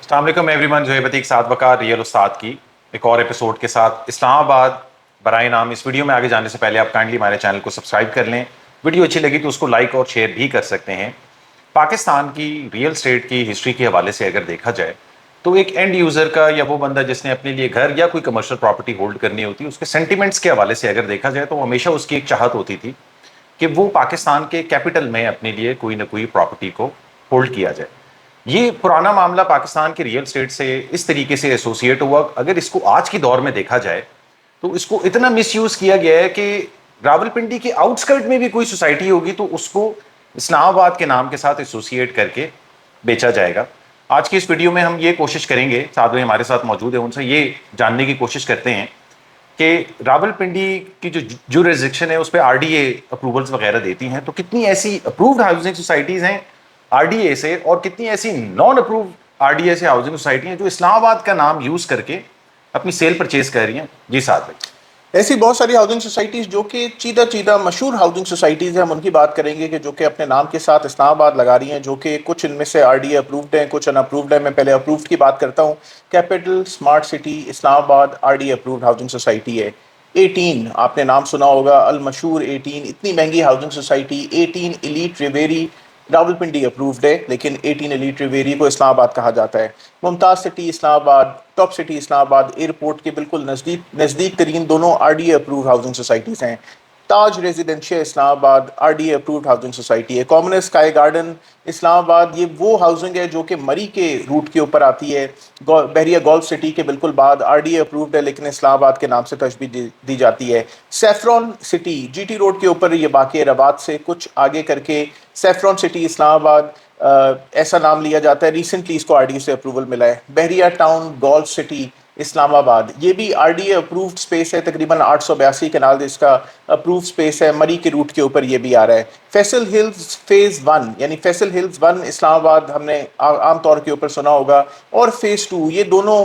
अस्सलाम वालेकुम एवरीवन। जो है प्रतीक साथ वकार रियल उस्ताद की एक और एपिसोड के साथ इस्लामाबाद बराए नाम। इस वीडियो में आगे जाने से पहले आप काइंडली हमारे चैनल को सब्सक्राइब कर लें। वीडियो अच्छी लगी तो उसको लाइक और शेयर भी कर सकते हैं। पाकिस्तान की रियल स्टेट की हिस्ट्री के हवाले से अगर देखा जाए तो एक एंड यूज़र का या वो बंदा जिसने अपने लिए घर या कोई कमर्शियल प्रॉपर्टी होल्ड करनी होती है, उसके सेंटिमेंट्स के हवाले से अगर देखा जाए तो हमेशा उसकी एक चाहत होती थी कि वो पाकिस्तान के कैपिटल में अपने लिए कोई ना कोई प्रॉपर्टी को होल्ड किया जाए। ये पुराना मामला पाकिस्तान के रियल स्टेट से इस तरीके से एसोसिएट हुआ। अगर इसको आज की दौर में देखा जाए तो इसको इतना मिसयूज किया गया है कि रावलपिंडी के आउटस्कर्ट में भी कोई सोसाइटी होगी तो उसको इस्लामाबाद के नाम के साथ एसोसिएट करके बेचा जाएगा। आज की इस वीडियो में हम ये कोशिश करेंगे, साथ में हमारे साथ मौजूद है, उनसे ये जानने की कोशिश करते हैं कि रावलपिंडी की जो जुरिसडिक्शन है उस पर आरडीए अप्रूवल्स वगैरह देती हैं, तो कितनी ऐसी अप्रूव्ड हाउसिंग सोसाइटीज़ हैं आरडीए से और कितनी ऐसी नॉन अप्रूव आरडीए से हाउसिंग सोसाइटी हैं जो इस्लामाबाद का नाम यूज करके अपनी सेल परचेज कर रही हैं। जी साहब भाई। ऐसी बहुत सारी हाउसिंग सोसाइटीज़ जो कि चीदा चीदा मशहूर हाउसिंग सोसाइटीज़ हैं, हम उनकी बात करेंगे कि जो कि अपने नाम के साथ इस्लामाबाद लगा रही हैं, जो कि कुछ इनमें से आरडीए अप्रूव्ड हैं, कुछ अनअप्रूव्ड हैं। मैं पहले अप्रूव्ड की बात करता हूँ। Capital smart city Islamabad RDA approved housing society है। 18 आपने नाम सुना होगा, अल मशहूर 18, इतनी महंगी housing society. 18 elite riviera Rawalpindi approved है, लेकिन 18 एलीट रिवेरी को इस्लामाबाद कहा जाता है। Mumtaz city Islamabad, top city Islamabad, airport के बिल्कुल नज़दीक तरीन दोनों आरडीए अप्रूव्ड हाउसिंग सोसाइटीज़ हैं। Taj residential Islamabad RDA approved housing society है। कॉमनर स्काई गार्डन इस्लामाबाद, ये वो हाउसिंग है जो कि मरी के रूट के ऊपर आती है। बहरिया गोल्फ सिटी के बिल्कुल बाद आरडीए अप्रूव्ड है, लेकिन इस्लामाबाद के नाम से तशबीह दी जाती है। सैफरॉन सिटी जीटी रोड के ऊपर ये वाक़ है, रबात से कुछ आगे करके सैफरॉन सिटी इस्लामाबाद ऐसा नाम लिया जाता है। रिसेंटली इसको आरडीए से अप्रूवल मिला है। बहरिया टाउन गोल्फ सिटी इस्लामाबाद, ये भी आरडीए अप्रूव्ड स्पेस है। तकरीबन 882 कनाल इसका अप्रूव्ड स्पेस है। मरी के रूट के ऊपर ये भी आ रहा है। फैसल हिल्स फेज़ 1 यानी फैसल हिल्स 1 इस्लामाबाद हमने आम तौर के ऊपर सुना होगा, और फेज़ 2, ये दोनों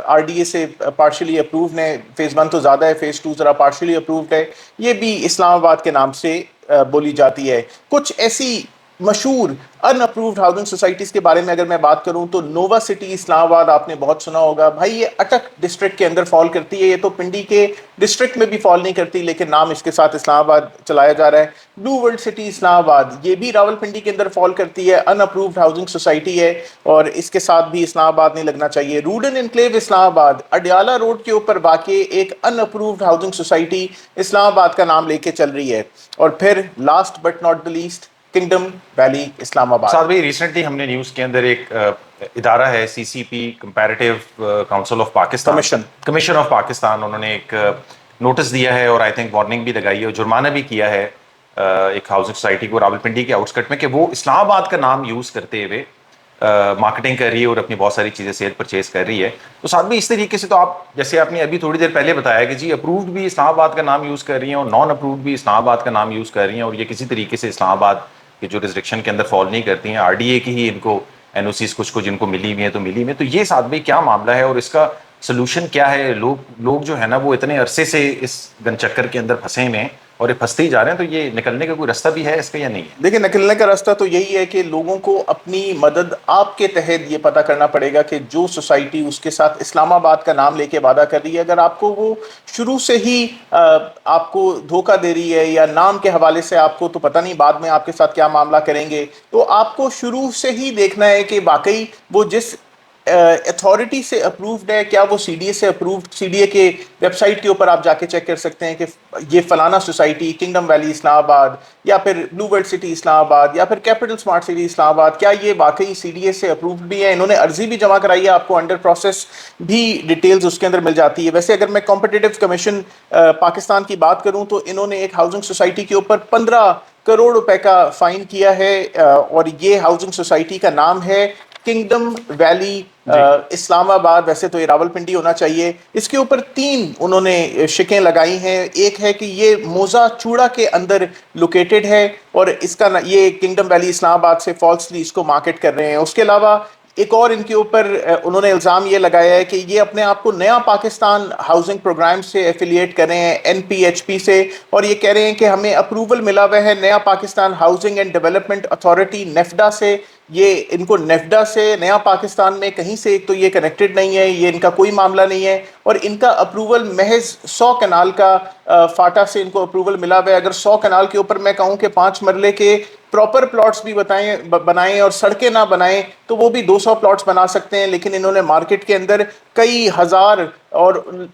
आरडीए से पार्शली अप्रूव्ड हैं। फेज़ 1 तो ज़्यादा है, फेज़ 2 ज़रा पार्शली अप्रूव्ड है। ये भी इस्लामाबाद के नाम से बोली जाती है। कुछ ऐसी मशहूर अनअप्रूव्ड हाउसिंग सोसाइटीज़ के बारे में अगर मैं बात करूं तो नोवा सिटी इस्लामाबाद आपने बहुत सुना होगा। भाई ये अटक डिस्ट्रिक्ट के अंदर फॉल करती है, ये तो पिंडी के डिस्ट्रिक्ट में भी फॉल नहीं करती, लेकिन नाम इसके साथ इस्लामाबाद चलाया जा रहा है। ब्लू वर्ल्ड सिटी इस्लामाबाद, ये भी रावलपिंडी के अंदर फॉल करती है, अनअप्रूव्ड हाउसिंग सोसाइटी है और इसके साथ भी इस्लामाबाद नहीं लगना चाहिए। रूडन इनक्लेव इस्लामाबाद अडयाला रोड के ऊपर वाक़ई एक अनअप्रूव्ड हाउसिंग सोसाइटी इस्लामाबाद का नाम लेके चल रही है। और फिर last but not the least kingdom valley Islamabad. साथ भाई रिसेंटली हमने न्यूज़ के अंदर एक इदारा है CCP comparative council of Pakistan, commission of Pakistan, उन्होंने एक नोटिस दिया है और आई थिंक वार्निंग भी लगाई है और जुर्माना भी किया है एक हाउसिंग सोसाइटी को रावलपिंडी के आउटस्कर्ट में कि वो इस्लामाबाद का नाम यूज़ करते हुए मार्केटिंग कर रही है और अपनी बहुत सारी चीज़ें सेल परचेज कर रही है। तो साथ में इस तरीके से तो आप जैसे आपने अभी थोड़ी देर पहले बताया कि जी अप्रूव्ड भी इस्लामाबाद का नाम यूज़ कर रही हैं और नॉन अप्रूव्ड भी इस्लामाबाद का नाम यूज़ कर रही हैं और ये किसी तरीके से इस्लामाबाद के जो रिस्ट्रिक्शन के अंदर फॉल नहीं करती हैं। आरडीए की ही इनको एनओसीज कुछ जिनको मिली हुई है तो मिली हुई है। तो ये साथ में क्या मामला है और इसका सोल्यूशन क्या है? लोग जो है ना वो इतने अरसे से इस गनचक्कर के अंदर फंसे हुए हैं और ये फंसते ही जा रहे हैं, तो ये निकलने का कोई रास्ता भी है इसका या नहीं है? देखिए, निकलने का रास्ता तो यही है कि लोगों को अपनी मदद आपके तहत ये पता करना पड़ेगा कि जो सोसाइटी उसके साथ इस्लामाबाद का नाम लेके वादा कर रही है, अगर आपको वो शुरू से ही आपको धोखा दे रही है या नाम के हवाले से आपको तो पता नहीं बाद में आपके साथ क्या मामला करेंगे, तो आपको शुरू से ही देखना है कि वाकई वो जिस अथॉरिटी से अप्रूव्ड है, क्या वो सीडीए से अप्रूव्ड। सीडीए के वेबसाइट के ऊपर आप जाके चेक कर सकते हैं कि ये फलाना सोसाइटी किंगडम वैली इस्लामाबाद या फिर ब्लू वर्ल्ड सिटी इस्लामाबाद या फिर कैपिटल स्मार्ट सिटी इस्लामाबाद, क्या ये वाकई सीडीए से अप्रूव्ड भी है। इन्होंने अर्जी भी जमा कराई है, आपको अंडर प्रोसेस भी डिटेल्स उसके अंदर मिल जाती है। वैसे अगर मैं कॉम्पिटिटिव कमीशन पाकिस्तान की बात करूँ तो इन्होंने एक हाउसिंग सोसाइटी के ऊपर 15 करोड़ रुपए का फाइन किया है और ये हाउसिंग सोसाइटी का नाम है किंगडम वैली इस्लामाबाद। वैसे तो ये रावलपिंडी होना चाहिए। इसके ऊपर 3 उन्होंने शिकें लगाई हैं। एक है कि ये मोजा चूड़ा के अंदर लोकेटेड है और इसका ये किंगडम वैली इस्लामाबाद से फॉल्सली इसको मार्केट कर रहे हैं। उसके अलावा एक और इनके ऊपर उन्होंने इल्ज़ाम ये लगाया है कि ये अपने आप को नया पाकिस्तान हाउसिंग प्रोग्राम से एफिलिएट कर रहे हैं, एनपीएचपी से, और ये कह रहे हैं कि हमें अप्रूवल मिला हुआ है नया Pakistan housing and development authority NAPHDA से یہ ان کو نیفڈا سے نیا پاکستان میں کہیں سے ایک تو یہ کنیکٹڈ نہیں ہے, یہ ان کا کوئی معاملہ نہیں ہے, اور ان کا اپروول محض 100 کنال کا فاٹا سے ان کو اپروول ملا ہوا ہے. اگر 100 کنال کے اوپر میں کہوں کہ 5 مرلے کے پراپر پلاٹس بھی بنائیں اور سڑکیں نہ بنائیں تو وہ بھی 200 پلاٹس بنا سکتے ہیں, لیکن انہوں نے مارکیٹ کے اندر کئی ہزار اور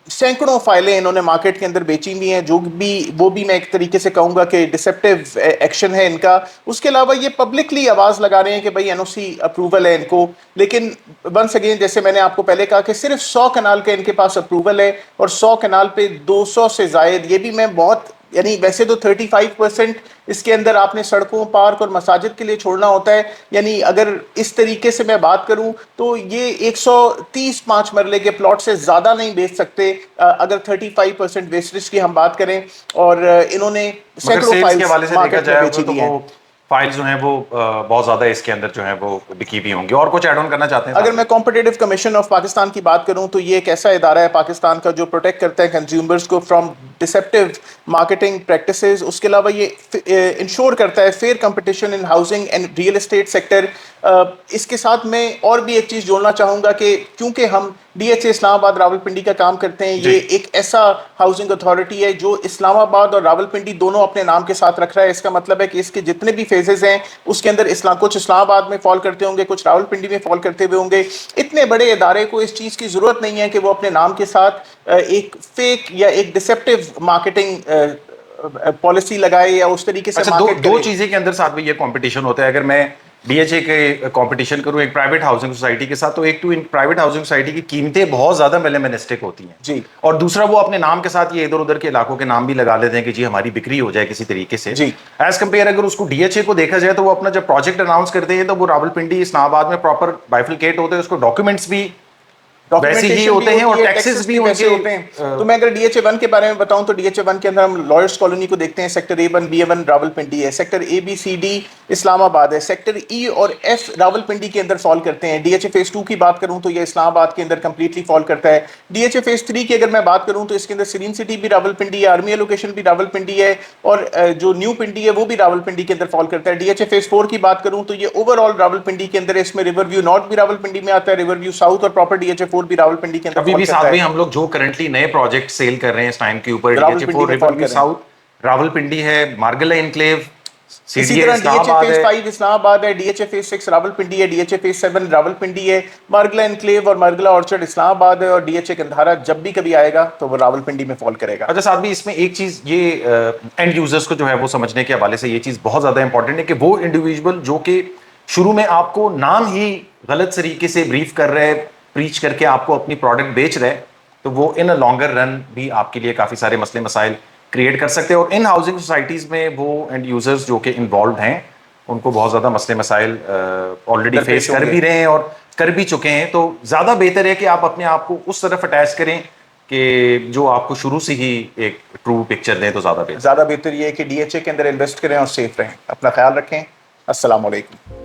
سینکڑوں فائلیں انہوں نے مارکیٹ کے اندر بیچی ہوئی ہیں, جو بھی وہ بھی میں ایک طریقے سے کہوں گا کہ ڈسپٹیو ایکشن ہے ان کا. اس کے علاوہ یہ پبلکلی آواز لگا رہے ہیں کہ بھائی این او سی اپروول ہے ان کو, لیکن ونس اگین جیسے میں نے آپ کو پہلے کہا کہ صرف 100 کنال کا ان کے پاس اپروول ہے, اور 100 کنال پہ 200 سے زائد, یہ بھی میں بہت یعنی ویسے تو 35% اس کے اندر آپ نے سڑکوں, پارک اور مساجد کے لیے چھوڑنا ہوتا ہے, یعنی اگر اس طریقے سے میں بات کروں تو یہ 130 5 مرلے کے پلاٹ سے زیادہ نہیں بیچ سکتے اگر 35% ویسٹیج کی ہم بات کریں, اور انہوں نے سینکڑوں فائلز مارکیٹ میں بیچی دی ہیں. فائلز جو ہیں وہ بہت زیادہ اس کے اندر جو ہیں وہ بکی بھی ہوں گی. اور کچھ ایڈ آن کرنا چاہتے ہیں؟ اگر میں کمپٹیٹو کمیشن آف پاکستان کی بات کروں تو یہ ایک ایسا ادارہ ہے پاکستان کا جو پروٹیکٹ کرتا ہے کنزیومرز کو فرام ڈسپٹیو مارکیٹنگ پریکٹسز. اس کے علاوہ یہ انشور کرتا ہے fair competition in housing and real estate sector. اس کے ساتھ میں اور بھی ایک چیز جوڑنا چاہوں گا کہ کیونکہ ہم ڈی ایچ اے اسلام آباد راولپنڈی کا کام کرتے ہیں, یہ ایک ایسا ہاؤسنگ اتھارٹی ہے جو اسلام آباد اور راولپنڈی دونوں اپنے نام کے ساتھ رکھ رہا ہے. اس کا مطلب ہے کہ اس کے جتنے بھی فیزز ہیں اس کے اندر کچھ اسلام آباد میں فال کرتے ہوں گے, کچھ راولپنڈی میں فال کرتے ہوئے ہوں گے. اتنے بڑے ادارے کو اس چیز کی ضرورت نہیں ہے کہ وہ اپنے نام کے ساتھ ایک فیک یا ایک ڈسپٹیو مارکیٹنگ پالیسی لگائے یا اس طریقے سے مارکیٹ دو چیزیں کے اندر ساتھ میں یہ کمپٹیشن ہوتا ہے. اگر میں ڈی ایچ اے کے کمپٹیشن کروں ایک پرائیویٹ ہاؤسنگ سوسائٹی کے ساتھ, تو ایک تو ان پرائیویٹ ہاؤسنگ سوسائٹی کی قیمتیں بہت زیادہ ملمنسٹک ہوتی ہیں جی, اور دوسرا وہ اپنے نام کے ساتھ یہ ادھر ادھر کے علاقوں کے نام بھی لگا لیتے ہیں کہ جی ہماری بکری ہو جائے کسی طریقے سے. جی, ایز کمپیئر اگر اس کو ڈی ایچ اے کو دیکھا جائے تو وہ اپنا جب پروجیکٹ اناؤنس کرتے ہیں تو وہ راولپنڈی اسلام آباد میں پراپر بائفلکیٹ ہوتے ہیں, اس کو ڈاکیومنٹس بھی ویسے ہی ہوتے ہیں اور ٹیکسز بھی ویسے ہوتے ہیں. تو میں اگر ڈی ایچ اے 1 کے بارے میں بتاؤں تو ڈی ایچ اے 1 کے اندر ہم لائرس کالونی کو دیکھتے ہیں, سیکٹر A1 B1 راولپنڈی ہے, سیکٹر ABCD اسلام آباد ہے, سیکٹر E اور F راولپنڈی کے اندر فال کرتے ہیں. ڈی ایچ اے فیز 2 کی بات کروں تو یہ اسلام آباد کے اندر کمپلیٹلی فال کرتا ہے. ڈی ایچ اے فیز 3 کی اگر میں بات کروں تو اس کے اندر سرین سٹی بھی راولپنڈی ہے, آرمی لوکیشن بھی راولپنڈی ہے, اور جو نیو پنڈی ہے وہ بھی راولپنڈی کے اندر فال کرتا ہے. ڈی ایچ اے فیز 4 کی بات کروں تو یہ اوور آل راولپنڈی کے اندر, اس میں ریور ویو نارتھ بھی راولپنڈی میں آتا ہے, ریور ویو ساؤتھ اور پراپر ڈی ایچ اے 4 بھی راولپنڈی کے اندر. ابھی بھی ساتھ میں ہم لوگ جو کرنٹلی نئے پروجیکٹ سیل کر رہے ہیں اس ٹائم کے اوپر, D H A 4 river view south Rawalpindi ہے, مارگلا انکلیو اسی طرح D H A phase 5 Islamabad ہے, D H A phase 6 Rawalpindi ہے, D H A phase 7 Rawalpindi ہے, مارگلا انکلیو اور مارگلا آرچرڈ اسلام آباد ہے, اور ڈی ایچ اے گندھارا جب بھی کبھی آئے گا تو وہ راولپنڈی میں فال کرے گا. اچھا ساتھ بھی اس میں ایک چیز یہ اینڈ یوزرز کو جو ہے وہ سمجھنے کے حوالے سے یہ چیز بہت زیادہ امپورٹنٹ ہے کہ وہ انڈیویجول جو کہ شروع میں آپ کو نام ہی غلط طریقے سے بریف کر رہے, پریچ کر کے آپ کو اپنی پروڈکٹ بیچ رہے, تو وہ ان اے لانگر رن بھی آپ کے لیے کافی سارے مسئلے مسائل کریٹ کر سکتے ہیں. اور ان ہاؤسنگ سوسائٹیز میں وہ اینڈ یوزرز جو کہ انوالوڈ ہیں ان کو بہت زیادہ مسئلے مسائل آلریڈی فیس کر بھی رہے ہیں اور کر بھی چکے ہیں. تو زیادہ بہتر ہے کہ آپ اپنے آپ کو اس طرف اٹیچ کریں کہ جو آپ کو شروع سے ہی ایک ٹرو پکچر دیں, تو زیادہ بہتر یہ ہے کہ ڈی ایچ اے کے اندر انویسٹ کریں اور سیف رہیں. اپنا خیال رکھیں. السلام علیکم.